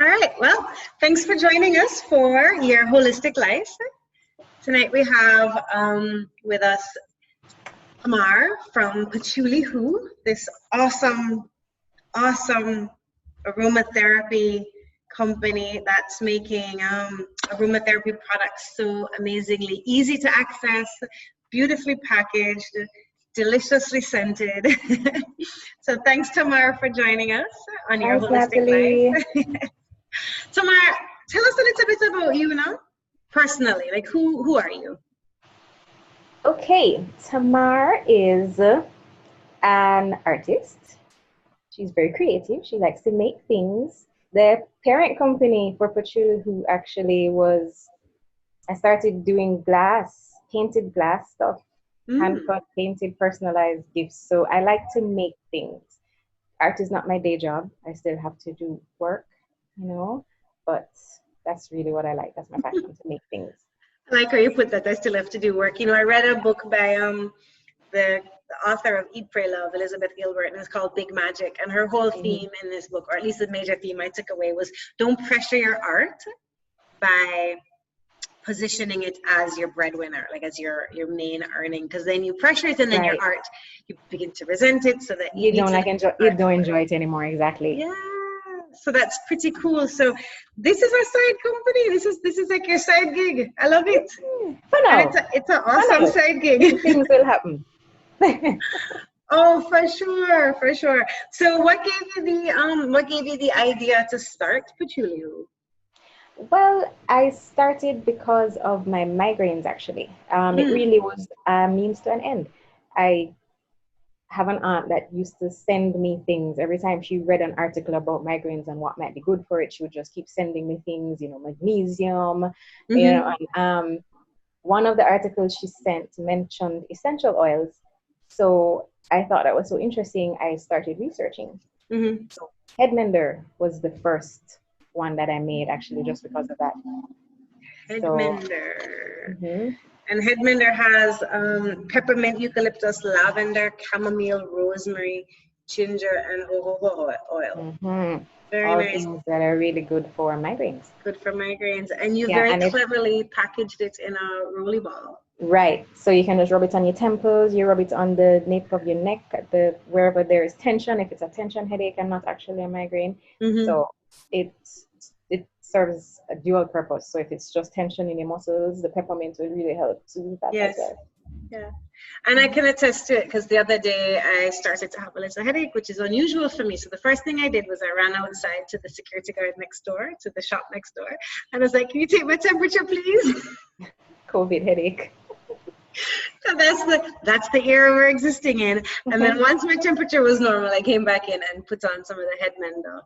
All right. Well, thanks for joining us for your holistic life. Tonight we have with us Tamar from Patchouli Who, this awesome aromatherapy company that's making aromatherapy products so amazingly easy to access, beautifully packaged, deliciously scented. So thanks, Tamar, for joining us on your Thanks, holistic life. Natalie. Tamar, tell us a little bit about you now, personally. Like, who are you? Okay, Tamar is an artist. She's very creative. She likes to make things. The parent company for Patchouli Who actually was, I started doing painted glass stuff, hand Mm. cut, painted, personalized gifts. So I like to make things. Art is not my day job. I still have to do work, you know, but that's really what I like. That's my passion, to make things. I like how you put that. I still have to do work. I read a book by the author of Eat, Pray, Love, Elizabeth Gilbert, and it's called Big Magic. And her whole Mhm. theme in this book, or at least the major theme I took away, was don't pressure your art by positioning it as your breadwinner, like as your main earning, because then you pressure it, and then your Right. art, you begin to resent it, so that you You need don't to like let enjoy your you art don't flow. enjoy it anymore, exactly. Yeah, so that's pretty cool. So this is our side company. This is like your side gig. I love it, For and now, it's an for awesome now, side gig. things will happen. Oh, for sure, for sure. So what gave you the idea to start Patchouli? Well, I started because of my migraines, actually. It Mm, really was a means to an end. I have an aunt that used to send me things every time she read an article about migraines and what might be good for it. She would just keep sending me things, magnesium, mm-hmm, and one of the articles she sent mentioned essential oils. So I thought that was so interesting. I started researching. mm-hmm. So Headmender was the first one that I made, actually, just because of that. So, Headmender. mhm, And Headmender has peppermint, eucalyptus, lavender, chamomile, rosemary, ginger, and jojoba oil. mhm, Very all nice. things that are really good for migraines. Good for migraines. And you Yeah, very and it cleverly packaged it in a rolly ball. right. So you can just rub it on your temples, you rub it on the nape of your neck, at the wherever there is tension, if it's a tension headache and not actually a migraine. Mm-hmm. So it it serves a dual purpose. So if it's just tension in your muscles, the peppermint will really help soothe that as Yes. well. Yeah. And I Mhm. can attest to it because the other day I started to have a little headache, which is unusual for me. So the first thing I did was I ran outside to the security guard next door, to the shop next door, and I was like, "Can you take my temperature, please?" COVID headache. And that's the era we're existing in. And then once my temperature was normal, I came back in and put on some of the headmender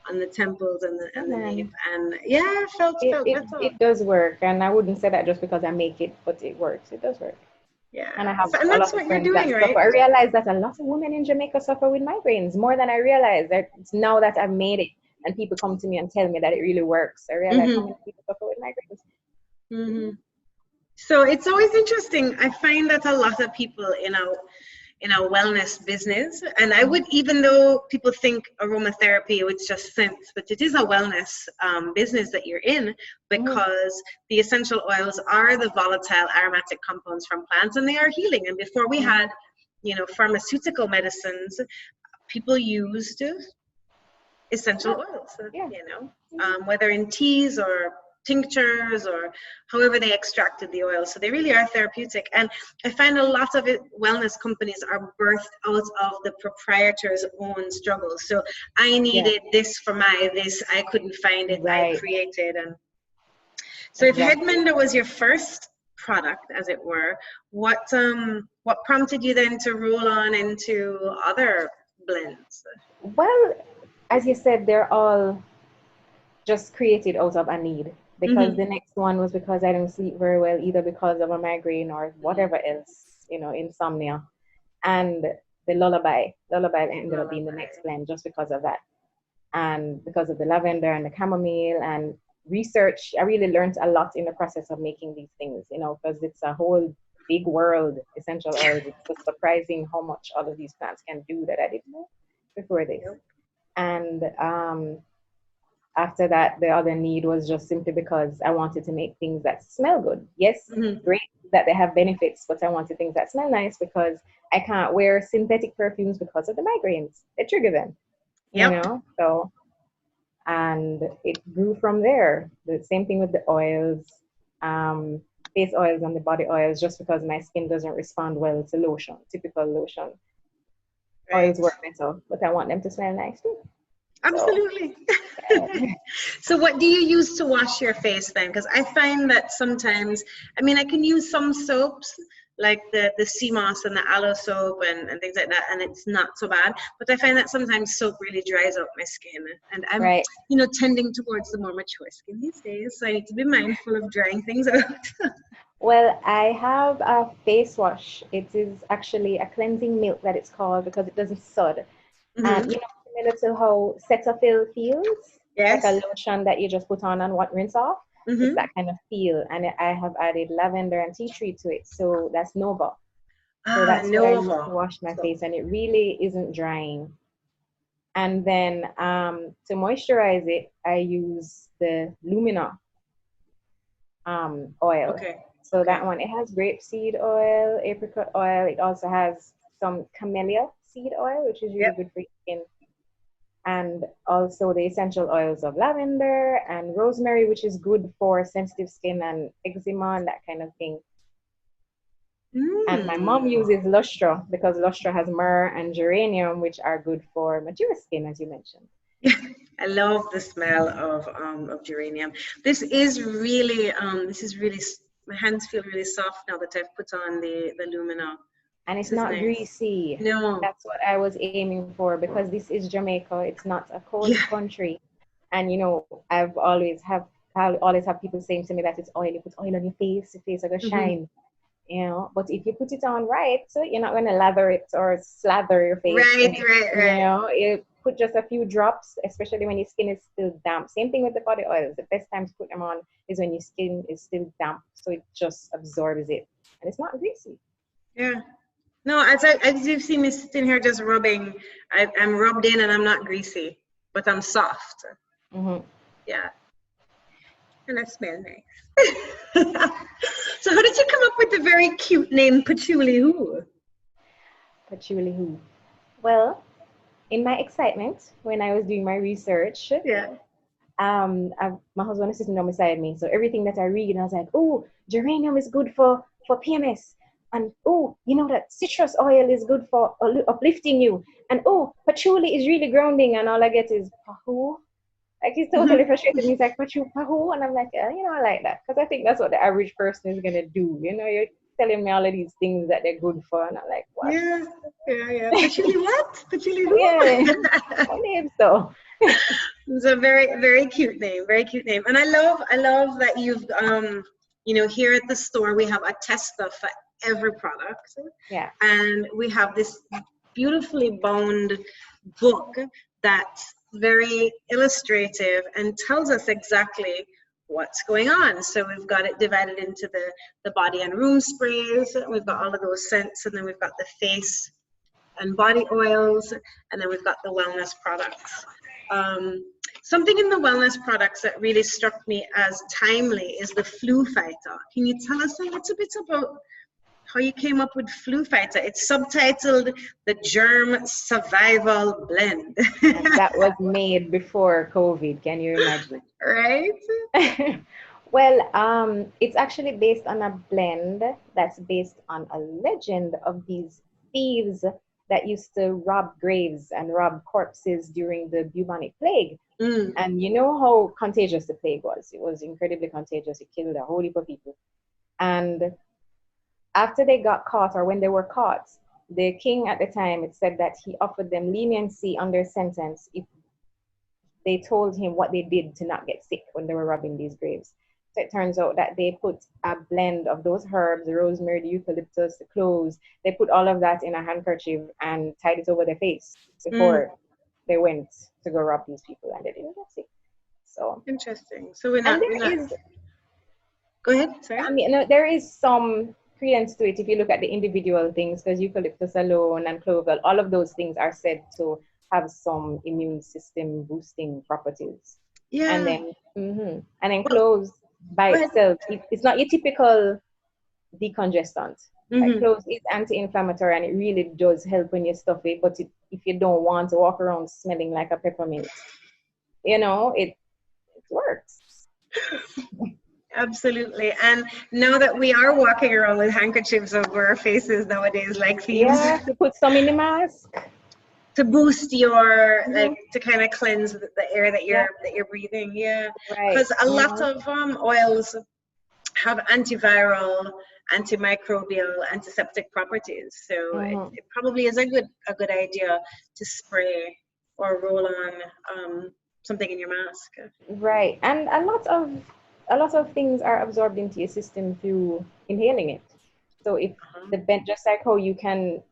on the temples and the Yeah, nape, man. and yeah, It, felt it better. it does work, and I wouldn't say that just because I make it, but it works. It does work. And I Yeah. have So, and a that's lot of what you're friends doing, that right? suffer. I realize that a lot of women in Jamaica suffer with migraines more than I realized. That it's now that I've made it and people come to me and tell me that it really works, I realize how Mm-hmm. many people suffer with migraines. Mm-hmm. So it's always interesting. I find that a lot of people in a wellness business, and I would, even though people think aromatherapy it's just scents, but it is a wellness business that you're in, Mm-hmm. because the essential oils are the volatile aromatic compounds from plants, and they are healing. And before we Mm-hmm. had pharmaceutical medicines, people used essential Yeah, oils, yeah. Mm-hmm. whether in teas or tinctures or however they extracted the oil. So they really are therapeutic. And I find a lot of wellness companies are birthed out of the proprietor's own struggles. So I Yeah, needed this for this, I couldn't find it, I right, created. And so if exactly. Headmender was your first product, as it were, what prompted you then to roll on into other blends? Well, as you said, they're all just created out of a need. Because Mm-hmm. the next one was because I didn't sleep very well, either because of a migraine or whatever else, insomnia. And the lullaby ended up being the Lullaby. next blend just because of that. And because of the lavender and the chamomile and research, I really learned a lot in the process of making these things, because it's a whole big world, essential oils. It's just surprising how much all of these plants can do that I didn't know before this. Yep. And after that, the other need was just simply because I wanted to make things that smell good. Yes, great that they have benefits, but I wanted things that smell nice because I can't wear synthetic perfumes because of the migraines. They trigger them, you Yep. know? So, and it grew from there. The same thing with the oils, face oils and the body oils, just because my skin doesn't respond well to lotion, typical lotion. Right. Oils work better, but I want them to smell nice too. So, Absolutely. So what do you use to wash your face then? Because I find that sometimes, I mean, I can use some soaps like the sea moss and the aloe soap and things like that, and it's not so bad. But I find that sometimes soap really dries out my skin. And I'm, right. tending towards the more mature skin these days. So I need to be mindful of drying things out. Well, I have a face wash. It is actually a cleansing milk that it's called because it doesn't sud. And Mm-hmm. similar to how Cetaphil feels, like a Yes. lotion that you just put on and what rinse off. It's Mm-hmm. that kind of feel. And I have added lavender and tea tree to it. So that's Nova. So Ah, that's what I use to Nova. wash my So, face, and it really isn't drying. And then to moisturize it, I use the Lumina oil. okay. So Okay. that one, it has grapeseed oil, apricot oil. It also has some camellia seed oil, which is really Yep. good for your skin. And also the essential oils of lavender and rosemary, which is good for sensitive skin and eczema and that kind of thing. And my mom Mm. uses Lustra because Lustra has myrrh and geranium, which are good for mature skin, as you mentioned. I love the smell of geranium. This is really my hands feel really soft now that I've put on the Lumina. And it's This is not nice. greasy. No. That's what I was aiming for because this is Jamaica. It's not a cold Yeah. country. And I'll always have people saying to me that it's oil. You put oil on your face are gonna Hmm. shine. But if you put it on right, so you're not gonna lather it or slather your face Right, in it. right, right. You put just a few drops, especially when your skin is still damp. Same thing with the body oils. The best time to put them on is when your skin is still damp, so it just absorbs it, and it's not greasy. Yeah. No, as you've seen me sitting here just rubbing, I'm rubbed in and I'm not greasy, but I'm soft. Mm-hmm. Yeah. And I smell nice. So how did you come up with the very cute name Patchouli Who? Patchouli Who. Well, in my excitement when I was doing my research, Yeah. my husband was sitting down beside me. So everything that I read, I was like, oh, geranium is good for PMS. And oh, you know that citrus oil is good for uplifting you. And oh, patchouli is really grounding. And all I get is pahu. Like he's totally Mhm. frustrated. He's like, pahu. And I'm like, I like that. Because I think that's what the average person is going to do. You're telling me all of these things that they're good for. And I'm like, what? Yeah, yeah. Patchouli what? Patchouli who? Yeah, my name so. It's a very, very cute name. Very cute name. And I love that you've here at the store we have a tester for every product, Yeah. and we have this beautifully bound book that's very illustrative and tells us exactly what's going on. So we've got it divided into the body and room sprays. We've got all of those scents, and then we've got the face and body oils, and then we've got the wellness products. Um, Something in the wellness products that really struck me as timely is the flu fighter. Can you tell us a little bit about how you came up with flu fighter? It's subtitled the Germ Survival Blend. And that was made before COVID. Can you imagine? Right? Well, it's actually based on a blend that's based on a legend of these thieves that used to rob graves and rob corpses during the bubonic plague. Mm. And you know how contagious the plague was. It was incredibly contagious. It killed a whole heap of people. And after they got caught, or when they were caught, the king at the time, it said that he offered them leniency on their sentence if they told him what they did to not get sick when they were robbing these graves. So it turns out that they put a blend of those herbs, the rosemary, the eucalyptus, the cloves, they put all of that in a handkerchief and tied it over their face Mm. before they went to go rob these people, and they didn't get sick. So, Interesting. So we're and not, we're not, go ahead, sorry. there is some credence to it if you look at the individual things, because eucalyptus alone and clove, all of those things are said to have some immune system boosting properties. Yeah. And then and then cloves by Go ahead. itself, it's not your typical decongestant. Like Mm-hmm. cloves is anti-inflammatory and it really does help when you stuff it. But if you don't want to walk around smelling like a peppermint, it works. Absolutely. And now that we are walking around with handkerchiefs over our faces nowadays, like thieves, Yeah, you put some in the mask. to boost your like to kind of cleanse the air that Yeah, you're breathing. Yeah, right. because a lot of oils have antiviral, antimicrobial, antiseptic properties. So it probably is a good idea to spray or roll on something in your mask. Right. And a lot of things are absorbed into your system through inhaling it. So if just like how you can,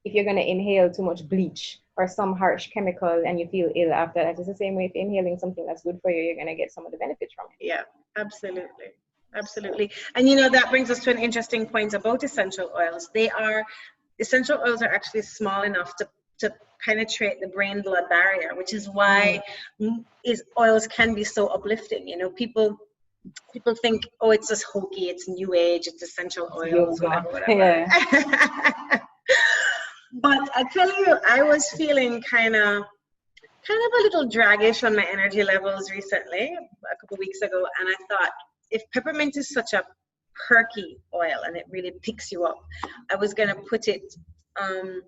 if you're gonna inhale too much bleach or some harsh chemical and you feel ill after that, it's the same way if you're inhaling something that's good for you, you're gonna get some of the benefits from it. Yeah, absolutely. Absolutely. And that brings us to an interesting point about essential oils. Essential oils are actually small enough to penetrate the brain blood barrier, which is why oils can be so uplifting. People think, oh, it's just hokey, it's new age, it's essential oils, Yoga. whatever. Yeah. But I tell you, I was feeling kind of a little draggish on my energy levels recently, a couple of weeks ago, and I thought, if peppermint is such a perky oil and it really picks you up, I was going to put it on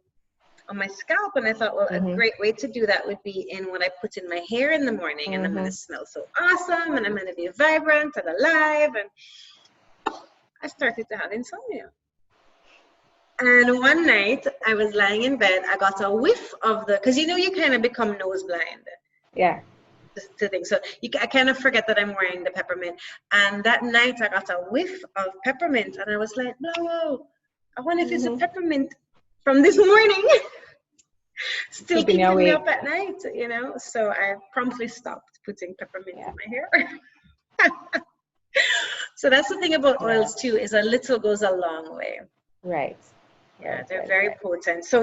my scalp, and I thought, well, a great way to do that would be in what I put in my hair in the morning, and I'm going to smell so awesome, and I'm going to be vibrant and alive, and I started to have insomnia. And one night I was lying in bed, I got a whiff of because you kind of become nose blind. Yeah. To things. So I kind of forget that I'm wearing the peppermint. And that night I got a whiff of peppermint and I was like, whoa, I wonder if it's a peppermint from this morning. Still keeping me up at night, So I promptly stopped putting peppermint in my hair. So that's the thing about oils too, is a little goes a long way. Right. Yeah, they're very potent. So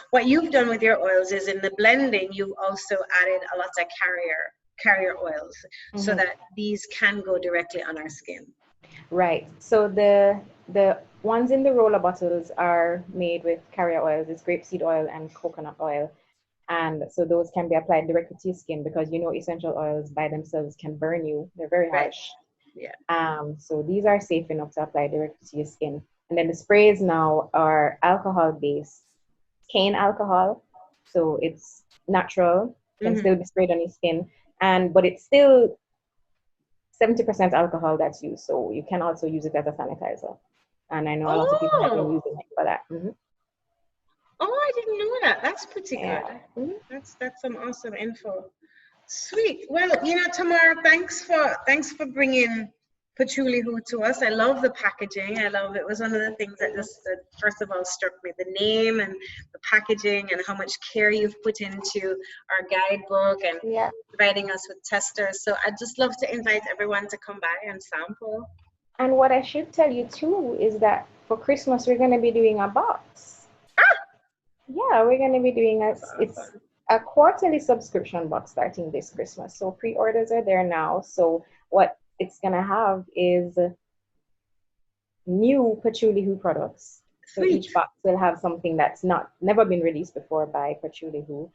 what you've done with your oils is in the blending, you've also added a lot of carrier oils so that these can go directly on our skin. Right. So the ones in the roller bottles are made with carrier oils. It's grapeseed oil and coconut oil. And so those can be applied directly to your skin because essential oils by themselves can burn you. They're very harsh. Yeah. So these are safe enough to apply directly to your skin. And then the sprays now are alcohol-based, cane alcohol. So it's natural, can still be sprayed on your skin. But it's still 70% alcohol that's used. So you can also use it as a sanitizer. And I know a lot of people have been using it for that. Oh, I didn't know that. That's pretty good. That's some awesome info. Sweet. Well, Tamar, thanks for bringing Patchouli Who to us. I love the packaging. It was one of the things that just first of all struck me, the name and the packaging and how much care you've put into our guidebook and providing us with testers. So I'd just love to invite everyone to come by and sample. And what I should tell you too is that for Christmas we're going to be doing a box. Yeah, we're going to be doing it's a quarterly subscription box starting this Christmas. So pre-orders are there now. So what it's going to have is new Patchouli Who products. So each box will have something that's never been released before by Patchouli Who.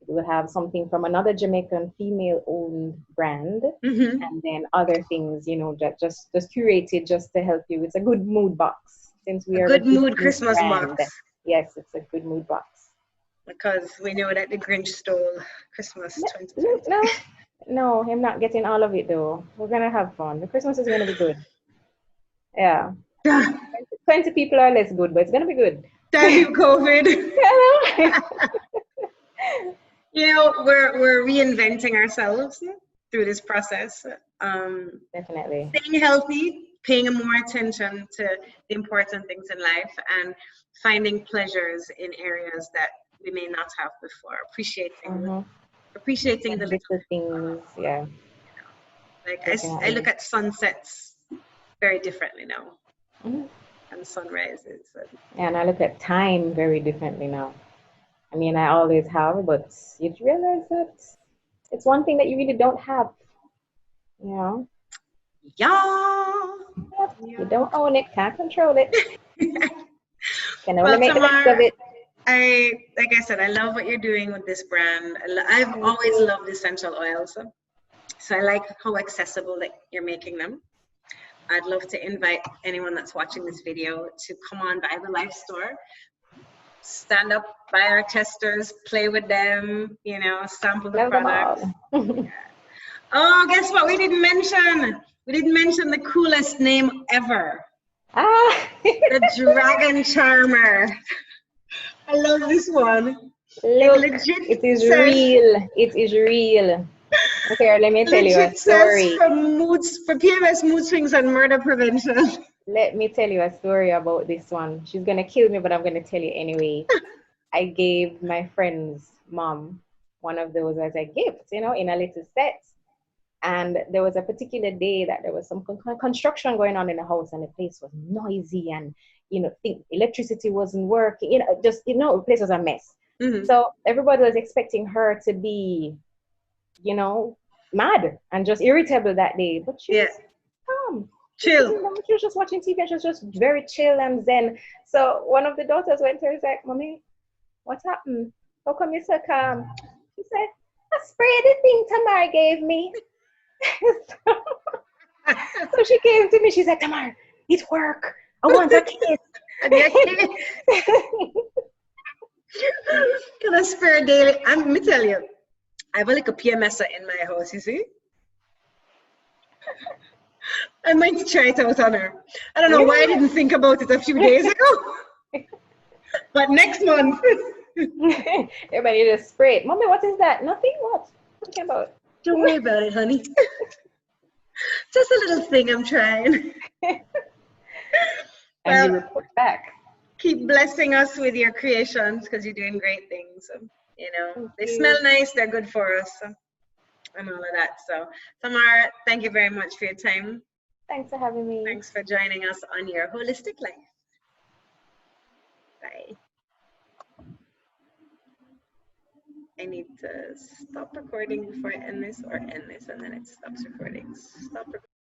It will have something from another Jamaican female-owned brand, and then other things, just curated just to help you. It's a good mood box since we are a good mood Christmas brand. Box. Yes, it's a good mood box. Because we know that the Grinch stole Christmas 2020. No, I'm not getting all of it though. We're gonna have fun. The Christmas is gonna be good. Yeah. 20 people are less good, but it's gonna be good. Damn you, COVID. We're reinventing ourselves through this process. Definitely. Staying healthy, paying more attention to the important things in life, and finding pleasures in areas that we may not have before. Appreciating the little things. Yeah. Like I look at sunsets very differently now, and sunrises. And I look at time very differently now. I mean, I always have, but you realize that It's one thing that you really don't have, you know. Yeah. Yep. You Yeah. don't own it, can't control it. Can only Well, make the best of Tamar, it. like I said, I love what you're doing with this brand. I've Thank always you. loved essential oils. So I like how accessible that you're making them. I'd love to invite anyone that's watching this video to come on by the Life Store, stand up by our testers, play with them, you know, sample the Love them products. all. Oh, guess what? We didn't mention. We didn't mention the coolest name ever. Ah, The Dragon Charmer. I love this one. It look, legit it is says, real. It is real. Okay, let me tell you a legit says story. for PMS, mood swings, and murder prevention. Let me tell you a story about this one. She's gonna kill me, but I'm gonna tell you anyway. I gave my friend's mom one of those as a gift, you know, in a little set. And there was a particular day that there was some construction going on in the house, and the place was noisy, and you know, electricity wasn't working. You know, just the place was a mess. Mm-hmm. So everybody was expecting her to be, you know, mad and just irritable that day, but she was calm. Chill. She was just watching TV, and she was just very chill and zen. So one of the daughters went to her and was like, "Mommy, what happened? How come you're so calm?" She said, "I sprayed the thing Tamar gave me." So she came to me, she's like, "Tamar, it work. I want a kiss." Can I spare daily? Let me tell you, I have a little PMS in my house, you see? I might try it out on her. I don't know why I didn't think about it a few days ago. But next month. Everybody just spray it. Mommy, what is that? Nothing? What? Talking about? Don't worry about it, honey. Just a little thing I'm trying. And you report back. Keep blessing us with your creations because you're doing great things. You know, they smell nice, they're good for us, and all of that. So, Tamar, thank you very much for your time. Thanks for having me. Thanks for joining us on Your Holistic Life. Bye. I need to stop recording before I end this, or end this and then it stops recording. Stop recording.